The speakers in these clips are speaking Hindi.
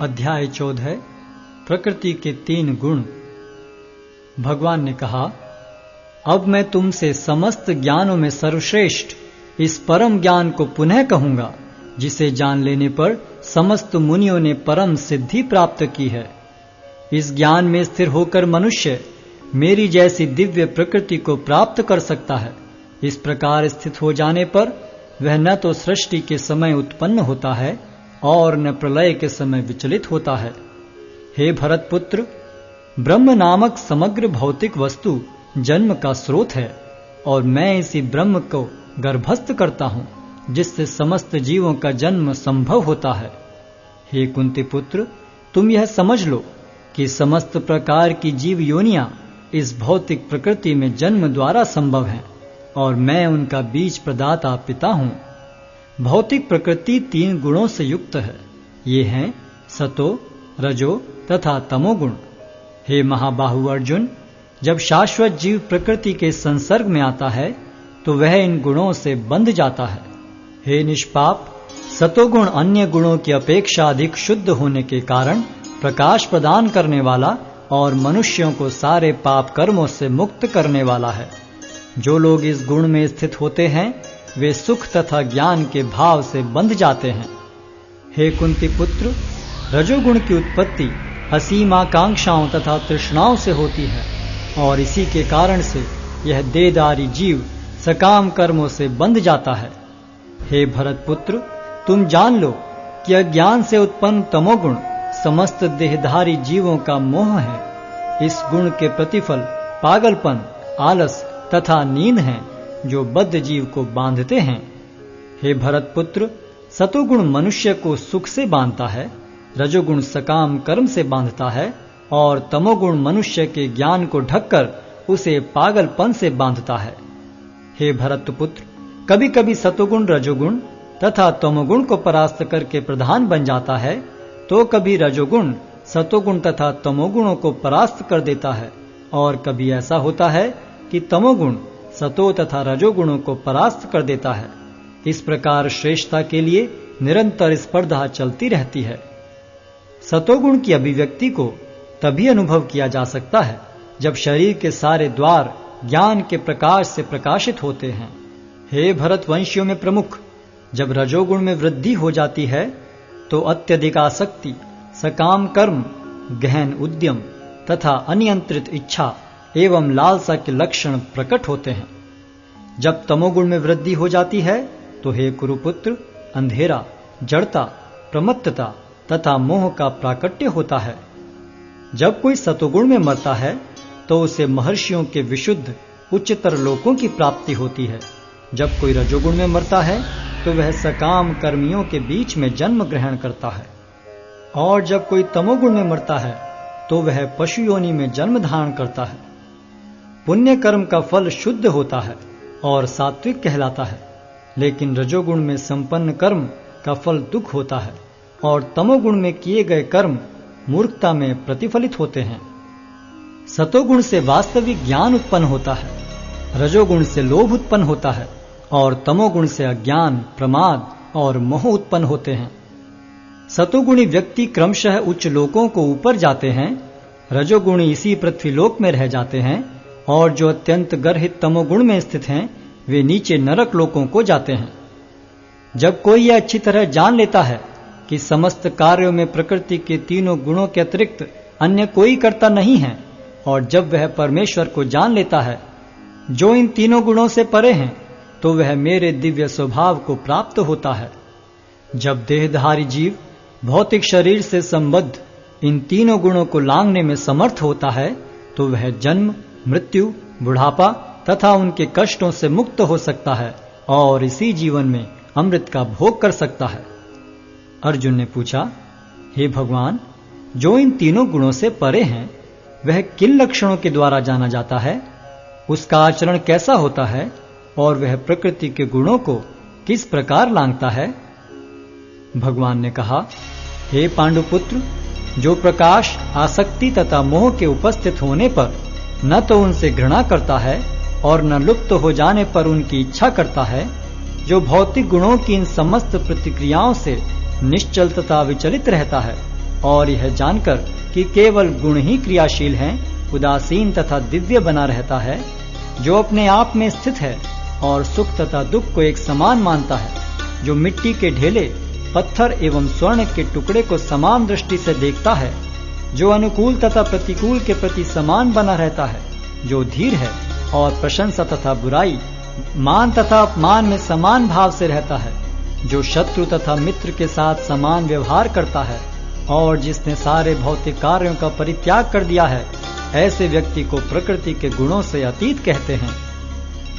अध्याय 14 प्रकृति के 3 गुण। भगवान ने कहा, अब मैं तुमसे समस्त ज्ञानों में सर्वश्रेष्ठ इस परम ज्ञान को पुनः कहूंगा, जिसे जान लेने पर समस्त मुनियों ने परम सिद्धि प्राप्त की है। इस ज्ञान में स्थिर होकर मनुष्य मेरी जैसी दिव्य प्रकृति को प्राप्त कर सकता है। इस प्रकार स्थित हो जाने पर वह न तो सृष्टि के समय उत्पन्न होता है और न प्रलय के समय विचलित होता है। हे भरतपुत्र, ब्रह्म नामक समग्र भौतिक वस्तु जन्म का स्रोत है और मैं इसी ब्रह्म को गर्भस्थ करता हूं, जिससे समस्त जीवों का जन्म संभव होता है। हे कुंती पुत्र, तुम यह समझ लो कि समस्त प्रकार की जीव योनियां इस भौतिक प्रकृति में जन्म द्वारा संभव हैं और मैं उनका बीज प्रदाता पिता हूं। भौतिक प्रकृति 3 गुणों से युक्त है। ये हैं सतो, रजो तथा तमोगुण। हे महाबाहु अर्जुन, जब शाश्वत जीव प्रकृति के संसर्ग में आता है तो वह इन गुणों से बंध जाता है। हे निष्पाप, सतोगुण अन्य गुणों की अपेक्षा अधिक शुद्ध होने के कारण प्रकाश प्रदान करने वाला और मनुष्यों को सारे पाप कर्मों से मुक्त करने वाला है। जो लोग इस गुण में स्थित होते हैं वे सुख तथा ज्ञान के भाव से बंध जाते हैं। हे कुंती पुत्र, रजोगुण की उत्पत्ति असीम आकांक्षाओं तथा तृष्णाओं से होती है और इसी के कारण से यह देहधारी जीव सकाम कर्मों से बंध जाता है। हे भरतपुत्र, तुम जान लो कि अज्ञान से उत्पन्न तमोगुण समस्त देहधारी जीवों का मोह है। इस गुण के प्रतिफल पागलपन, आलस तथा नींद हैं, जो बद्ध जीव को बांधते हैं। हे भरतपुत्र, सतोगुण मनुष्य को सुख से बांधता है, रजोगुण सकाम कर्म से बांधता है और तमोगुण मनुष्य के ज्ञान को ढककर उसे पागलपन से बांधता है। हे भरतपुत्र, कभी कभी सतोगुण रजोगुण तथा तमोगुण को परास्त करके प्रधान बन जाता है, तो कभी रजोगुण सतोगुण तथा तमोगुणों को परास्त कर देता है और कभी ऐसा होता है कि तमोगुण सतो तथा रजोगुणों को परास्त कर देता है। इस प्रकार श्रेष्ठता के लिए निरंतर स्पर्धा चलती रहती है। सतोगुण की अभिव्यक्ति को तभी अनुभव किया जा सकता है जब शरीर के सारे द्वार ज्ञान के प्रकाश से प्रकाशित होते हैं। हे भरतवंशियों में प्रमुख, जब रजोगुण में वृद्धि हो जाती है तो अत्यधिक आसक्ति, सकाम कर्म, गहन उद्यम तथा अनियंत्रित इच्छा एवं लालसा के लक्षण प्रकट होते हैं। जब तमोगुण में वृद्धि हो जाती है तो हे कुरुपुत्र, अंधेरा, जड़ता, प्रमत्तता तथा मोह का प्राकट्य होता है। जब कोई सतोगुण में मरता है तो उसे महर्षियों के विशुद्ध उच्चतर लोकों की प्राप्ति होती है। जब कोई रजोगुण में मरता है तो वह सकाम कर्मियों के बीच में जन्म ग्रहण करता है और जब कोई तमोगुण में मरता है तो वह पशु योनि में जन्म धारण करता है। पुण्य कर्म का फल शुद्ध होता है और सात्विक कहलाता है, लेकिन रजोगुण में संपन्न कर्म का फल दुख होता है और तमोगुण में किए गए कर्म मूर्खता में प्रतिफलित होते हैं। सतोगुण से वास्तविक ज्ञान उत्पन्न होता है, रजोगुण से लोभ उत्पन्न होता है और तमोगुण से अज्ञान, प्रमाद और मोह उत्पन्न होते हैं। सतोगुणी व्यक्ति क्रमशः उच्च लोकों को ऊपर जाते हैं, रजोगुणी इसी पृथ्वीलोक में रह जाते हैं और जो अत्यंत गर्हित तमोगुण में स्थित हैं वे नीचे नरक लोकों को जाते हैं। जब कोई यह अच्छी तरह जान लेता है कि समस्त कार्यों में प्रकृति के 3 गुणों के अतिरिक्त अन्य कोई कर्ता नहीं है और जब वह परमेश्वर को जान लेता है जो इन 3 गुणों से परे हैं, तो वह मेरे दिव्य स्वभाव को प्राप्त होता है। जब देहधारी जीव भौतिक शरीर से संबद्ध इन 3 गुणों को लांघने में समर्थ होता है तो वह जन्म, मृत्यु, बुढ़ापा तथा उनके कष्टों से मुक्त हो सकता है और इसी जीवन में अमृत का भोग कर सकता है। अर्जुन ने पूछा, हे भगवान, जो इन 3 गुणों से परे हैं वह किन लक्षणों के द्वारा जाना जाता है? उसका आचरण कैसा होता है और वह प्रकृति के गुणों को किस प्रकार लांघता है? भगवान ने कहा, हे पांडुपुत्र, जो प्रकाश, आसक्ति तथा मोह के उपस्थित होने पर न तो उनसे घृणा करता है और न लुप्त हो जाने पर उनकी इच्छा करता है, जो भौतिक गुणों की इन समस्त प्रतिक्रियाओं से निश्चल तथा विचलित रहता है, और यह जानकर कि केवल गुण ही क्रियाशील हैं, उदासीन तथा दिव्य बना रहता है, जो अपने आप में स्थित है और सुख तथा दुख को एक समान मानता है, जो मिट्टी के ढेले, पत्थर एवं स्वर्ण के टुकड़े को समान दृष्टि से देखता है, जो अनुकूल तथा प्रतिकूल के प्रति समान बना रहता है, जो धीर है और प्रशंसा तथा बुराई, मान तथा अपमान में समान भाव से रहता है, जो शत्रु तथा मित्र के साथ समान व्यवहार करता है और जिसने सारे भौतिक कार्यों का परित्याग कर दिया है, ऐसे व्यक्ति को प्रकृति के गुणों से अतीत कहते हैं।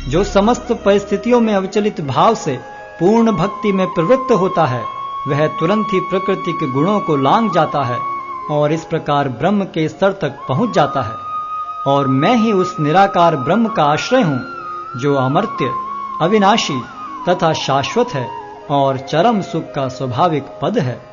जो समस्त परिस्थितियों में अविचलित भाव से पूर्ण भक्ति में प्रवृत्त होता है, वह तुरंत ही प्रकृति के गुणों को लांघ जाता है और इस प्रकार ब्रह्म के स्तर तक पहुंच जाता है। और मैं ही उस निराकार ब्रह्म का आश्रय हूं, जो अमर्त्य, अविनाशी तथा शाश्वत है और चरम सुख का स्वाभाविक पद है।